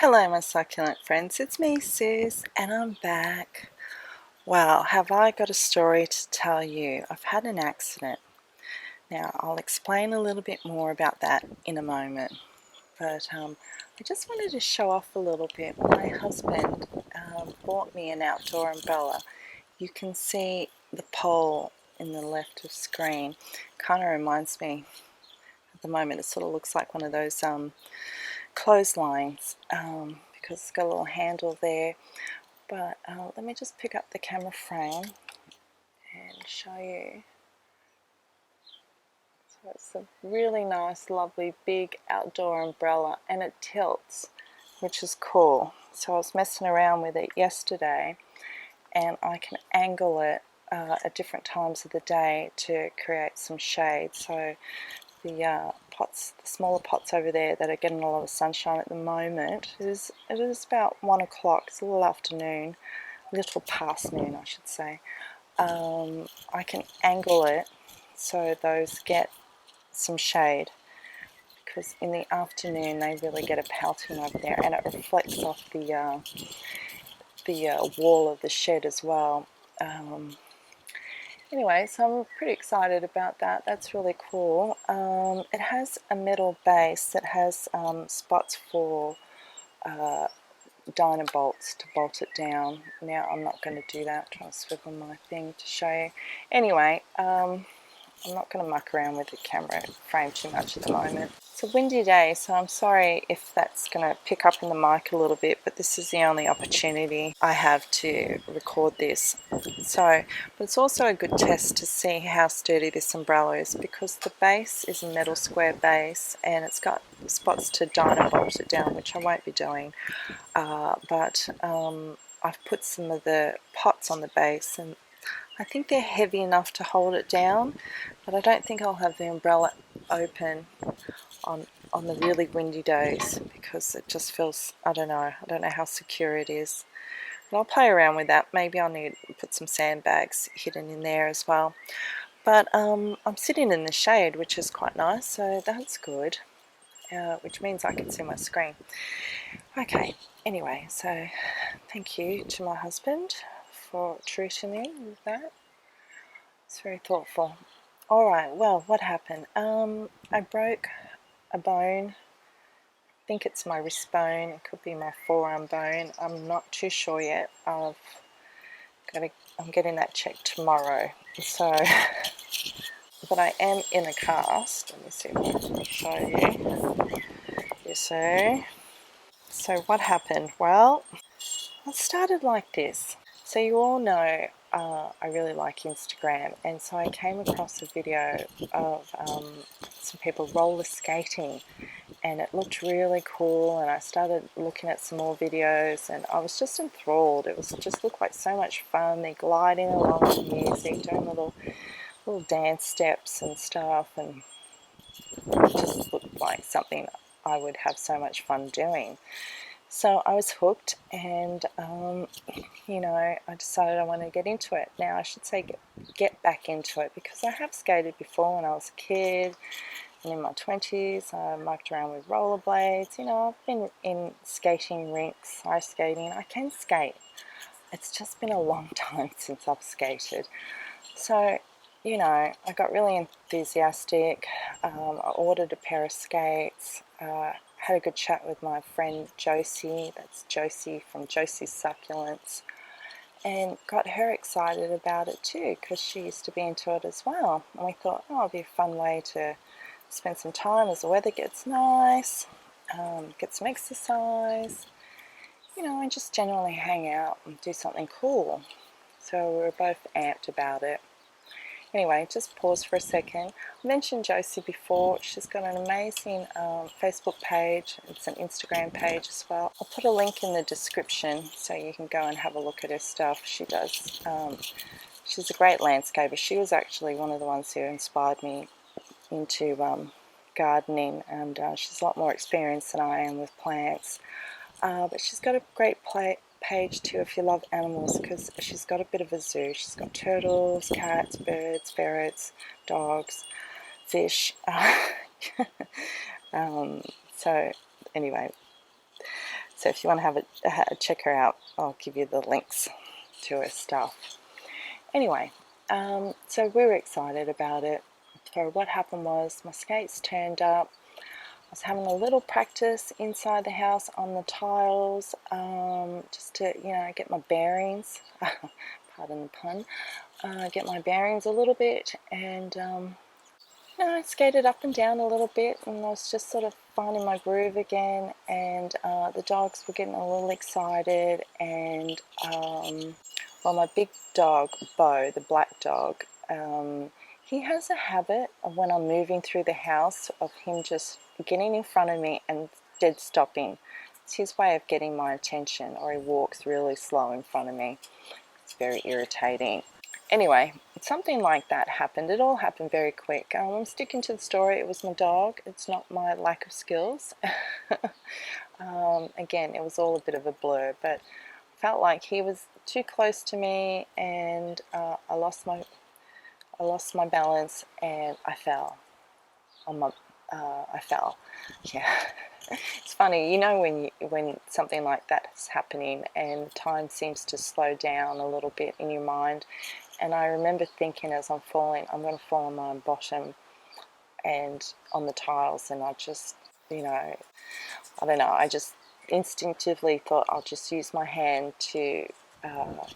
Hello my succulent friends, it's me Suze and I'm back. Wow, have I got a story to tell you. I've had an accident. Now I'll explain a little bit more about that in a moment, but I just wanted to show off a little bit. My husband bought me an outdoor umbrella. You can see the pole in the left of screen. Kind of reminds me, at the moment it sort of looks like one of those clotheslines, because it's got a little handle there. But let me just pick up the camera frame and show you. So it's a really nice, lovely, big outdoor umbrella, and it tilts, which is cool. So I was messing around with it yesterday, and I can angle it at different times of the day to create some shade. So the smaller pots over there that are getting a lot of sunshine at the moment, it is about 1 o'clock. It's a little afternoon, a little past noon I should say. I can angle it so those get some shade, because in the afternoon they really get a pelting over there, and it reflects off the wall of the shed as well. Anyway, so I'm pretty excited about that. That's really cool. It has a metal base that has spots for diner bolts to bolt it down. Now I'm not going to do that. I'm trying to swivel my thing to show you. Anyway, I'm not going to muck around with the camera frame too much at the moment. It's a windy day, so I'm sorry if that's going to pick up in the mic a little bit, but this is the only opportunity I have to record this. So, but it's also a good test to see how sturdy this umbrella is, because the base is a metal square base and it's got spots to diner bolt it down, which I won't be doing. But I've put some of the pots on the base, and I think they're heavy enough to hold it down, but I don't think I'll have the umbrella open on the really windy days, because it just feels, I don't know how secure it is. But I'll play around with that. Maybe I'll need to put some sandbags hidden in there as well. But I'm sitting in the shade, which is quite nice, so that's good, which means I can see my screen. Okay, anyway, so thank you to my husband for treating me with that. It's very thoughtful. Alright, well, what happened? I broke a bone. I think it's my wrist bone. It could be my forearm bone. I'm not too sure yet. I'm getting that checked tomorrow. So, but I am in a cast. Let me see if I can show you. So what happened? Well, it started like this. So you all know I really like Instagram, and so I came across a video of some people roller skating, and it looked really cool, and I started looking at some more videos, and I was just enthralled. It just looked like so much fun. They're gliding along with music, doing little dance steps and stuff, and it just looked like something I would have so much fun doing. So I was hooked, and I decided I wanted to get into it. Now I should say get back into it, because I have skated before when I was a kid, and in my 20s I mucked around with rollerblades. I've been in skating rinks, ice skating. I can skate. It's just been a long time since I've skated. So I got really enthusiastic. I ordered a pair of skates. Had a good chat with my friend Josie. That's Josie from Josie's Succulents, and got her excited about it too, because she used to be into it as well. And we thought, oh, it'll be a fun way to spend some time as the weather gets nice, get some exercise, and just generally hang out and do something cool. So we were both amped about it. Anyway, just pause for a second. I mentioned Josie before. She's got an amazing Facebook page. It's an Instagram page as well. I'll put a link in the description so you can go and have a look at her stuff. She's a great landscaper. She was actually one of the ones who inspired me into gardening, and she's a lot more experienced than I am with plants. But she's got a great page too if you love animals, because she's got a bit of a zoo. She's got turtles, cats, birds, ferrets, dogs, fish. So anyway, So if you want to have check her out, I'll give you the links to her stuff. Anyway, so we were excited about it. So what happened was my skates turned up. I was having a little practice inside the house on the tiles, just to, you know, get my bearings, pardon the pun, get my bearings a little bit, and you know, I skated up and down a little bit, and I was just sort of finding my groove again, and the dogs were getting a little excited, and well, my big dog, Bo, the black dog, he has a habit of when I'm moving through the house of him just getting in front of me and dead stopping. It's his way of getting my attention, or he walks really slow in front of me. It's very irritating. Anyway, something like that happened. It all happened very quick. I'm sticking to the story. It was my dog. It's not my lack of skills. Again, it was all a bit of a blur, but I felt like he was too close to me, and I lost my balance, and I fell. I fell. Yeah. It's funny, you know, when something like that is happening and time seems to slow down a little bit in your mind. And I remember thinking as I'm falling, I'm going to fall on my bottom and on the tiles, and I just, you know, I don't know, I just instinctively thought I'll just use my hand to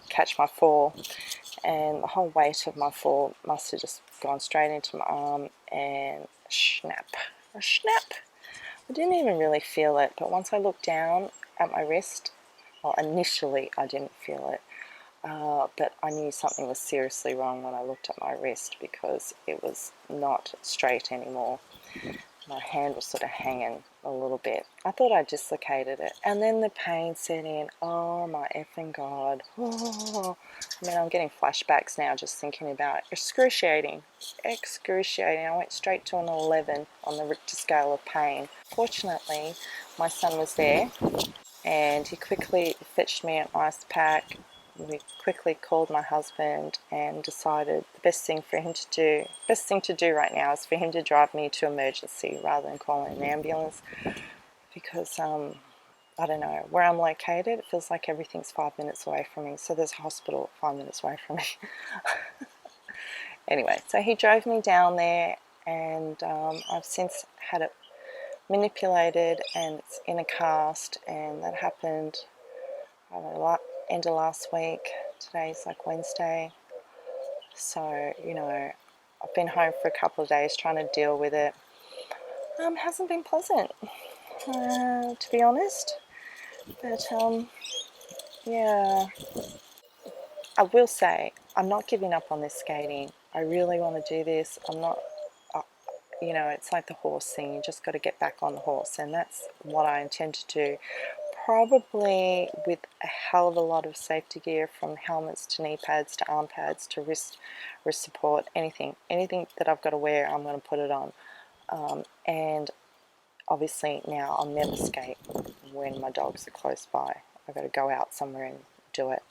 catch my fall, and the whole weight of my fall must have just gone straight into my arm, and snap. I didn't even really feel it, but once I looked down at my wrist, well, initially I didn't feel it, but I knew something was seriously wrong when I looked at my wrist, because it was not straight anymore. My hand was sort of hanging a little bit. I thought I dislocated it, and then the pain set in. Oh my effing God. Oh. I mean, I'm getting flashbacks now just thinking about it. Excruciating. I went straight to an 11 on the Richter scale of pain. Fortunately, my son was there, and he quickly fetched me an ice pack. We quickly called my husband and decided the best thing to do right now is for him to drive me to emergency rather than calling an ambulance, because I don't know, where I'm located, it feels like everything's 5 minutes away from me, so there's a hospital 5 minutes away from me. Anyway, so he drove me down there, and I've since had it manipulated, and it's in a cast, and that happened, I don't know, end of last week. Today's like Wednesday, so, you know, I've been home for a couple of days trying to deal with it. Hasn't been pleasant, to be honest, but yeah, I will say I'm not giving up on this skating. I really want to do this. I'm not, you know, it's like the horse thing, you just got to get back on the horse, and that's what I intend to do, probably with a hell of a lot of safety gear, from helmets to knee pads to arm pads to wrist support, anything that I've got to wear, I'm going to put it on. And obviously now I'll never skate when my dogs are close by. I've got to go out somewhere and do it.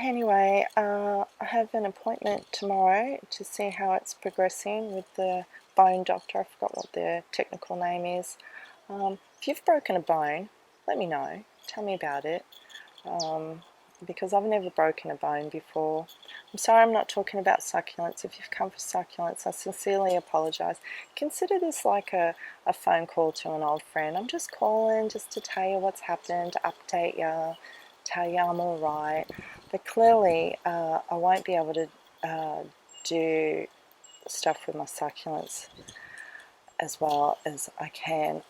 Anyway, I have an appointment tomorrow to see how it's progressing with the bone doctor. I forgot what the technical name is. If you've broken a bone, let me know. Tell me about it, because I've never broken a bone before. I'm sorry I'm not talking about succulents. If you've come for succulents, I sincerely apologise. Consider this like a phone call to an old friend. I'm just calling just to tell you what's happened, to update you, tell you I'm alright. But clearly I won't be able to do stuff with my succulents as well as I can.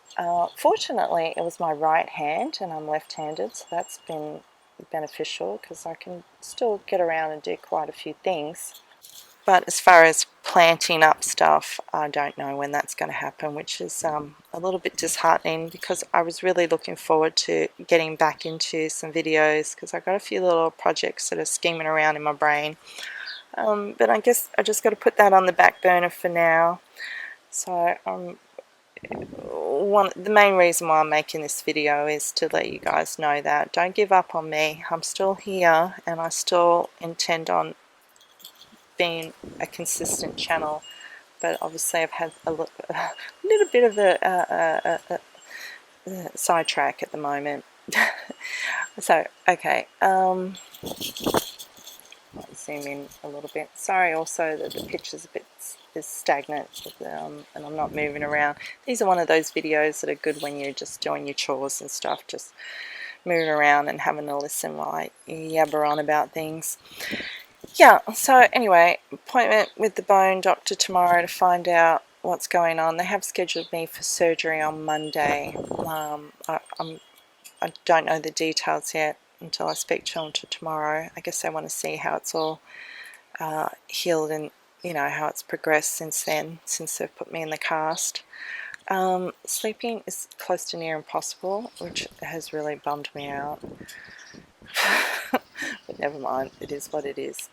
Fortunately, it was my right hand and I'm left-handed, so that's been beneficial because I can still get around and do quite a few things. But as far as planting up stuff, I don't know when that's going to happen, which is a little bit disheartening, because I was really looking forward to getting back into some videos, because I've got a few little projects that are scheming around in my brain. But I guess I just got to put that on the back burner for now. So the main reason why I'm making this video is to let you guys know that don't give up on me. I'm still here, and I still intend on being a consistent channel, but obviously I've had a little bit of sidetrack at the moment. So, okay, let's zoom in a little bit. Sorry also that the picture's a bit is stagnant and I'm not moving around. These are one of those videos that are good when you're just doing your chores and stuff, just moving around and having a listen while I yabber on about things. Yeah, so anyway, appointment with the bone doctor tomorrow to find out what's going on. They have scheduled me for surgery on Monday. I don't know the details yet until I speak to them tomorrow. I guess they want to see how it's all healed and, you know, how it's progressed since then, since they've put me in the cast. Sleeping is close to near impossible, which has really bummed me out. But never mind, it is what it is.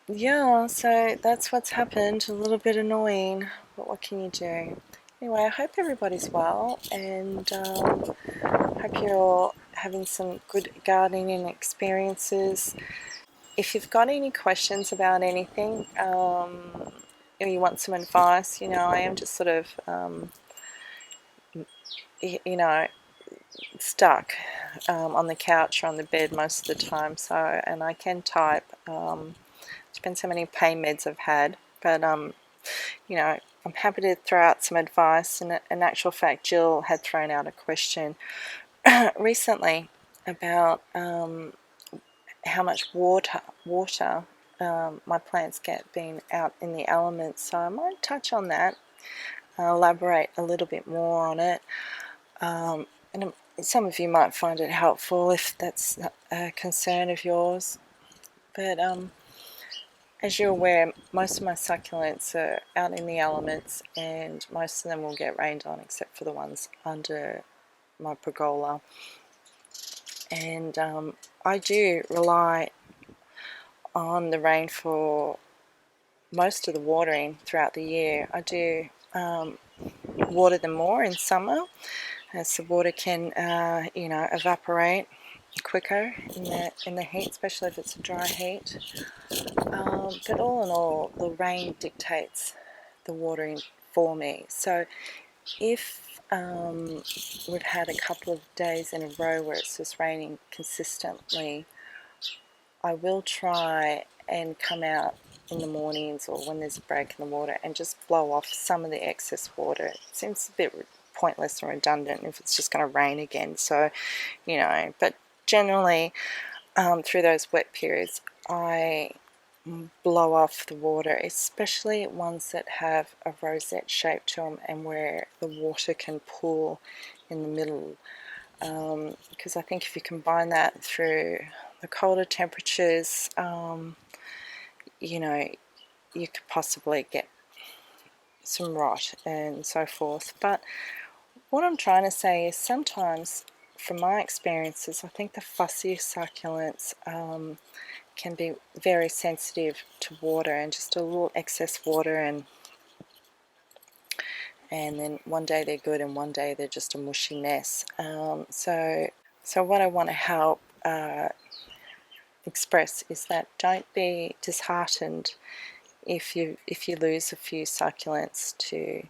Yeah, so that's what's happened. A little bit annoying, but what can you do? Anyway, I hope everybody's well, and hope you're all having some good gardening experiences. If you've got any questions about anything, or you want some advice, you know, I am just sort of, you know, stuck on the couch or on the bed most of the time. So, and I can type. Depends how many pain meds I've had, but you know, I'm happy to throw out some advice. And in actual fact, Jill had thrown out a question recently about how much water my plants get being out in the elements. So I might touch on that, elaborate a little bit more on it. And some of you might find it helpful if that's a concern of yours. But as you're aware, most of my succulents are out in the elements, and most of them will get rained on except for the ones under my pergola. And I do rely on the rain for most of the watering throughout the year. I do water them more in summer, as the water can you know, evaporate quicker in the heat, especially if it's a dry heat. But all in all, the rain dictates the watering for me. So if we've had a couple of days in a row where it's just raining consistently, I will try and come out in the mornings or when there's a break in the water and just blow off some of the excess water. It seems a bit pointless and redundant if it's just going to rain again. So, you know, but generally through those wet periods, I blow off the water, especially ones that have a rosette shape to them and where the water can pool in the middle. Because I think if you combine that through the colder temperatures, you know, you could possibly get some rot and so forth. But what I'm trying to say is sometimes, from my experiences, I think the fussy succulents can be very sensitive to water, and just a little excess water, and then one day they're good and one day they're just a mushy mess. So what I want to help express is that don't be disheartened if you lose a few succulents to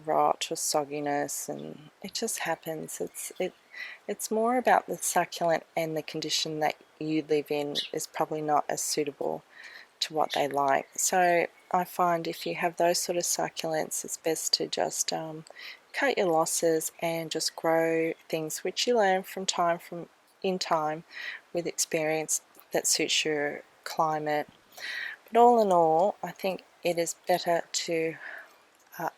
rot or sogginess, and it just happens. It's more about the succulent, and the condition that you live in is probably not as suitable to what they like. So I find if you have those sort of succulents, it's best to just cut your losses and just grow things which you learn from time with experience that suits your climate. But all in all, I think it is better to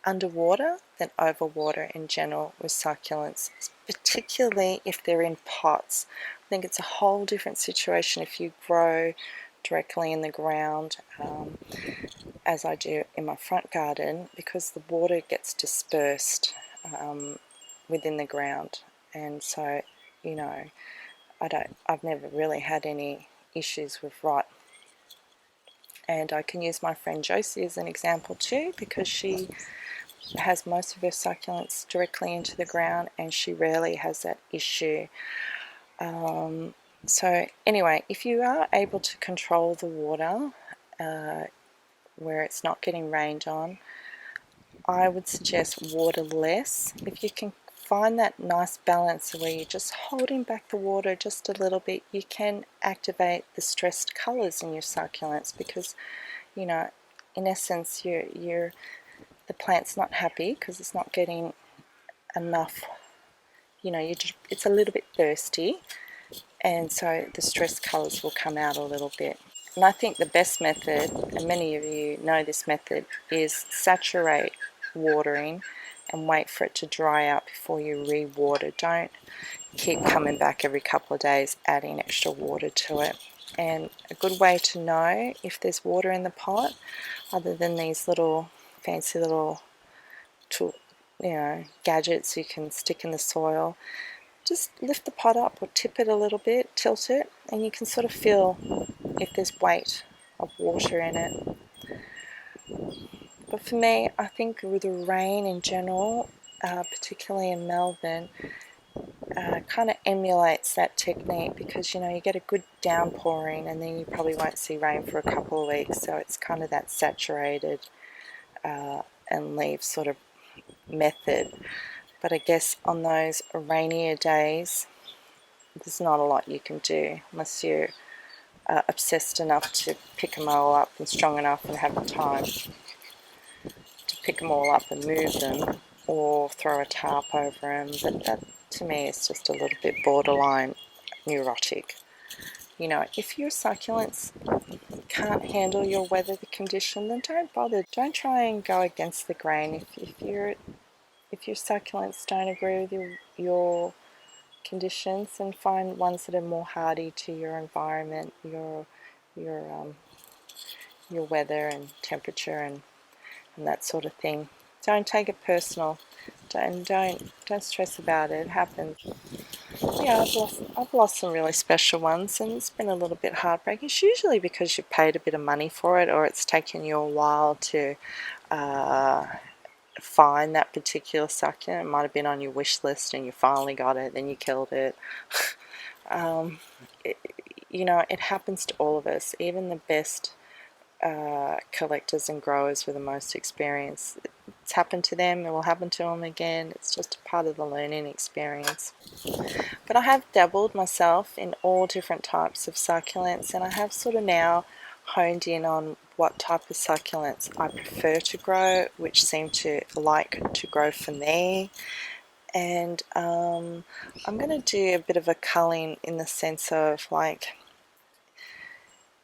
underwater than overwater in general with succulents, particularly if they're in pots. I think it's a whole different situation if you grow directly in the ground, as I do in my front garden, because the water gets dispersed within the ground, and so, you know, I've never really had any issues with rot. And I can use my friend Josie as an example too, because she has most of her succulents directly into the ground and she rarely has that issue. So anyway, if you are able to control the water where it's not getting rained on, I would suggest water less. If you can find that nice balance where you're just holding back the water just a little bit, you can activate the stressed colors in your succulents, because, you know, in essence, the plant's not happy because it's not getting enough. You know, it's a little bit thirsty, and so the stressed colors will come out a little bit. And I think the best method, and many of you know this method, is saturate watering and wait for it to dry out before you re-water. Don't keep coming back every couple of days adding extra water to it. And a good way to know if there's water in the pot, other than these little fancy little tool, gadgets you can stick in the soil, just lift the pot up or tip it a little bit, tilt it, and you can sort of feel if there's weight of water in it. But for me, I think with the rain in general, particularly in Melbourne, kind of emulates that technique, because you get a good downpouring and then you probably won't see rain for a couple of weeks, so it's kind of that saturated and leave sort of method. But I guess on those rainier days, there's not a lot you can do unless you're obsessed enough to pick them all up and strong enough and have the time to pick them all up and move them, or throw a tarp over them. But that, to me, is just a little bit borderline neurotic. If your succulents can't handle your weather condition, then don't bother. Don't try and go against the grain. If your succulents don't agree with your conditions, and find ones that are more hardy to your environment, your weather and temperature and that sort of thing. Don't take it personal. Don't stress about it. It happens. Yeah, I've lost some really special ones, and it's been a little bit heartbreaking. It's usually because you paid a bit of money for it, or it's taken you a while to find that particular succulent. It might have been on your wish list and you finally got it, then you killed it. It happens to all of us, even the best collectors and growers with the most experience. It's happened to them, it will happen to them again. It's just a part of the learning experience. But I have dabbled myself in all different types of succulents, and I have sort of now honed in on what type of succulents I prefer to grow, which seem to like to grow for me. And I'm going to do a bit of a culling in the sense of, like,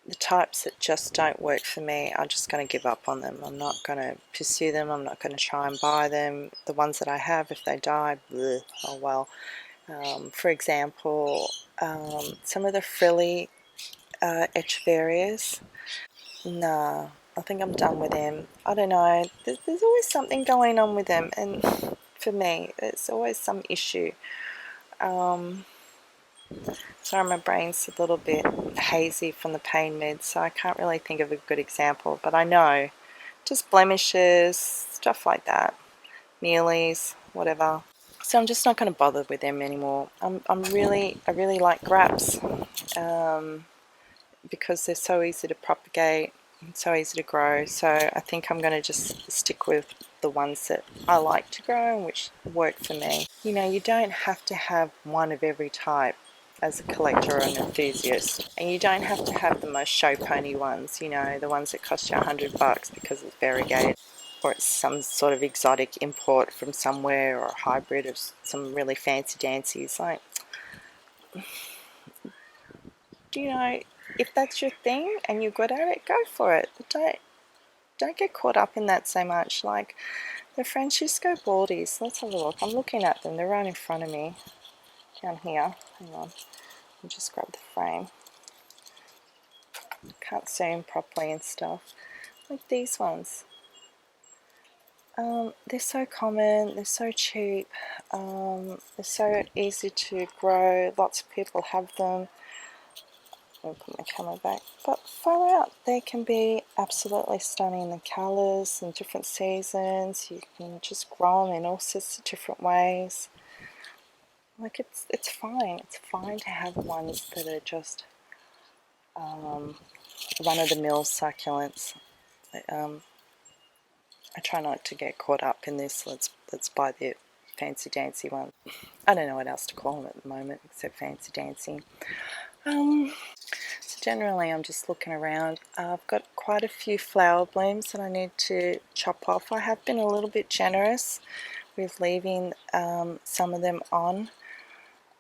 the types that just don't work for me, I'm just going to give up on them. I'm not going to pursue them. I'm not going to try and buy them. The ones that I have, if they die, bleh, oh well. For example, some of the frilly Echeverias, nah, I think I'm done with them. I don't know, there's always something going on with them, and for me, there's always some issue. Sorry, my brain's a little bit hazy from the pain meds, so I can't really think of a good example, but I know just blemishes, stuff like that, mealies, whatever. So I'm just not going to bother with them anymore. I really like graps, because they're so easy to propagate and so easy to grow. So I think I'm going to just stick with the ones that I like to grow and which work for me. You don't have to have one of every type as a collector or an enthusiast, and you don't have to have the most show pony ones, the ones that cost you $100 because it's variegated, or it's some sort of exotic import from somewhere, or a hybrid of some really fancy dancies. Like, if that's your thing and you're good at it, go for it. But don't get caught up in that so much. Like the Francisco Baldies, let's have a look. I'm looking at them, they're right in front of me down here. Hang on, I'll just grab the frame. Can't see them properly and stuff. Like these ones. They're so common, they're so cheap, they're so easy to grow, lots of people have them. I'll put my camera back, but far out, they can be absolutely stunning. The colours and different seasons, you can just grow them in all sorts of different ways. Like it's fine to have ones that are just run-of-the-mill succulents. I try not to get caught up in this. Let's buy the fancy dancy one. I don't know what else to call them at the moment except fancy dancy. So generally I'm just looking around. I've got quite a few flower blooms that I need to chop off. I have been a little bit generous with leaving some of them on.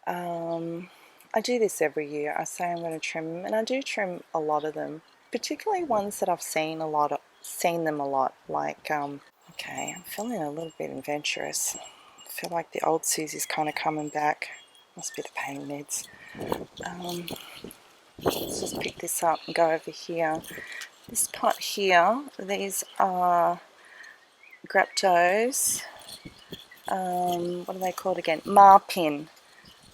I do this every year. I say I'm going to trim them, and I do trim a lot of them, particularly ones that I've seen them a lot. Like, okay, I'm feeling a little bit adventurous. I feel like the old Suze is kind of coming back. Must be the pain meds. Let's just pick this up and go over here. This pot here, these are Graptos. What are they called again? Marpin.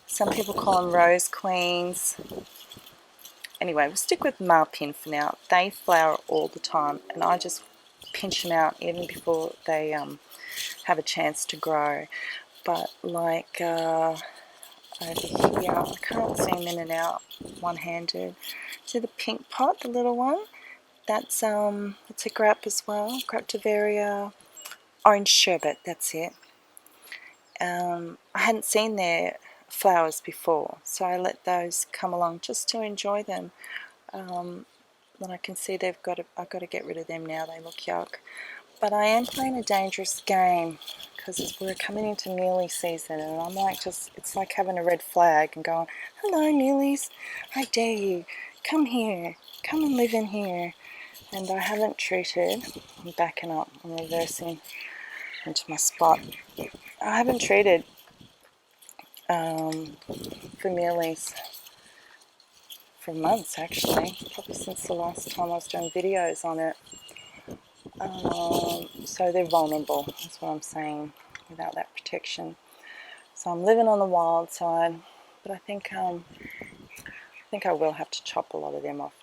Some people call them Rose Queens. Anyway, we'll stick with Marpin for now. They flower all the time, and I just pinch them out even before they have a chance to grow. But like over here, I can't see them in and out one-handed. See the pink pot, the little one? That's it's a grap as well. Graptovaria orange sherbet. That's it. I hadn't seen their flowers before, so I let those come along just to enjoy them. Then I can see I've got to get rid of them now. They look yuck. But I am playing a dangerous game because we're coming into mealy season, and I'm like, it's like having a red flag and going, hello mealies, I dare you, come here, come and live in here. And I haven't treated, I'm backing up, I'm reversing into my spot. I haven't treated for mealies for months, actually, probably since the last time I was doing videos on it. So they're vulnerable, that's what I'm saying, without that protection. So I'm living on the wild side, but I think I will have to chop a lot of them off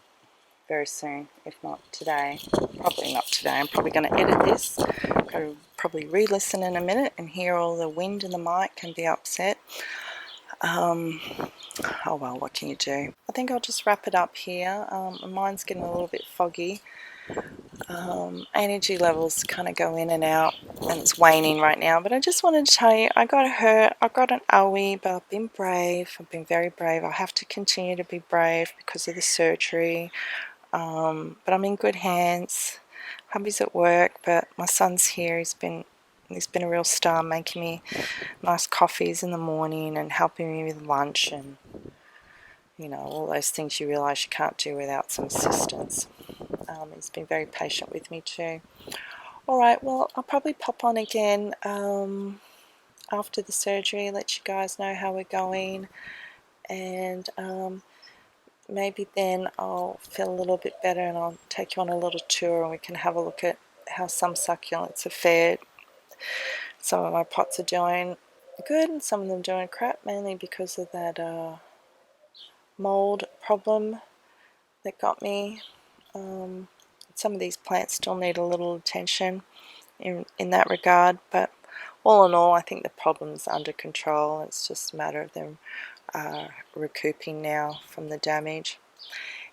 very soon, if not today. Probably not today. I'm probably going to edit this. I'm going to probably re-listen in a minute and hear all the wind in the mic and be upset. Oh well, what can you do? I think I'll just wrap it up here. Mine's getting a little bit foggy. Energy levels kind of go in and out, and it's waning right now. But I just wanted to tell you, I got hurt. I got an owie, but I've been brave. I've been very brave. I have to continue to be brave because of the surgery. But I'm in good hands. Hubby's at work, but my son's here. He's been a real star, making me nice coffees in the morning and helping me with lunch, and you know, all those things you realise you can't do without some assistance. He's been very patient with me too. Alright, well, I'll probably pop on again after the surgery, let you guys know how we're going, and maybe then I'll feel a little bit better and I'll take you on a little tour and we can have a look at how some succulents are fared. Some of my pots are doing good and some of them doing crap, mainly because of that mold problem that got me. Some of these plants still need a little attention in that regard, but all in all I think the problem's under control. It's just a matter of them recouping now from the damage.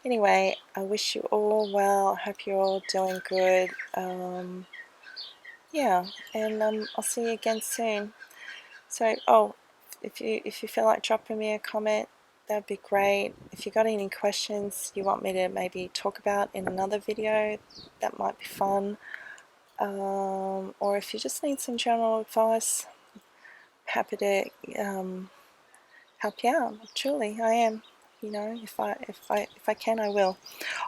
Anyway, I wish you all well. I hope you're all doing good. Yeah, and I'll see you again soon. So, if you feel like dropping me a comment, that'd be great. If you got any questions you want me to maybe talk about in another video, that might be fun. Or if you just need some general advice, happy to help you out. Truly, I am. You know, if I can, I will.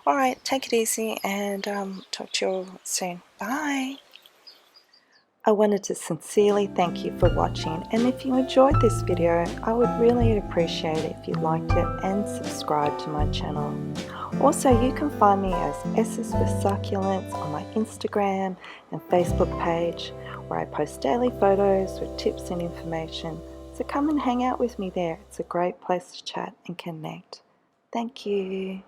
All right, take it easy, and talk to you all soon. Bye. I wanted to sincerely thank you for watching, and if you enjoyed this video, I would really appreciate it if you liked it and subscribed to my channel. Also, you can find me as sisforsucculents on my Instagram and Facebook page, where I post daily photos with tips and information. So come and hang out with me there. It's a great place to chat and connect. Thank you.